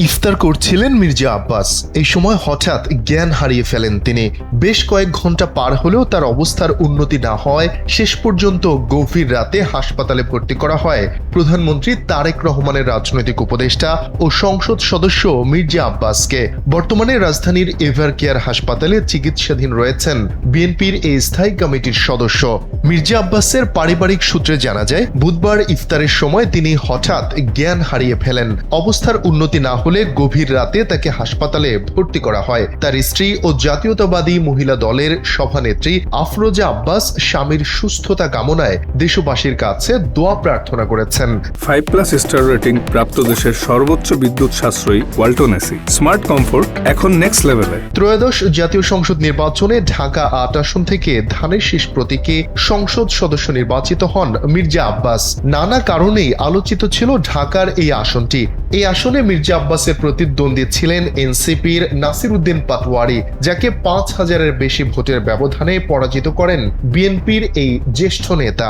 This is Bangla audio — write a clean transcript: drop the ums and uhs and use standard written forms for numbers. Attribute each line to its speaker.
Speaker 1: ইফতার করছিলেন মির্জা আব্বাস। এই সময় হঠাৎ জ্ঞান হারিয়ে ফেলেন তিনি। বেশ কয়েক ঘন্টা পার হলেও তার অবস্থার উন্নতি না হয় শেষ পর্যন্ত গভীর রাতে হাসপাতালে ভর্তি করা হয় প্রধানমন্ত্রী তারেক রহমানের রাজনৈতিক উপদেষ্টা ও সংসদ সদস্য মির্জা আব্বাসকে। বর্তমানে রাজধানীর এভার কেয়ার হাসপাতালে চিকিৎসাধীন রয়েছেন বিএনপির এই স্থায়ী কমিটির সদস্য। মির্জা আব্বাসের পারিবারিক সূত্রে জানা যায়, বুধবার ইফতারের সময় তিনি হঠাৎ জ্ঞান হারিয়ে ফেলেন। অবস্থার উন্নতি না হলে গভীর রাতে তাকে হাসপাতালে ভর্তি করা হয়। তার স্ত্রী ও জাতীয়তাবাদী মহিলা দলের সভানেত্রী আফরোজা আব্বাস স্বামীর সুস্থতা কামনায় দেশবাসীর কাছে দোয়া প্রার্থনা করেছেন।
Speaker 2: 5+ স্টার রেটিং প্রাপ্ত দেশের সর্বোচ্চ বিদ্যুৎ সাশ্রয়ী ওয়ালটন এসি স্মার্ট কমফোর্ট এখন নেক্সট লেভেলে।
Speaker 1: ত্রয়োদশ জাতীয় সংসদ নির্বাচনে ঢাকা 8 আসন থেকে ধানের শীষ প্রতীকে সংসদ সদস্য নির্বাচিত হন মির্জা আব্বাস। নানা কারণেই আলোচিত ছিল ঢাকার এই আসনটি। এই আসনে মির্জা আব্বাসের প্রতিদ্বন্দ্বী ছিলেন এনসিপির নাসির উদ্দিন পাটোয়ারি, যাকে 5000-এর বেশি ভোটের ব্যবধানে পরাজিত করেন বিএনপির এই জ্যেষ্ঠ নেতা।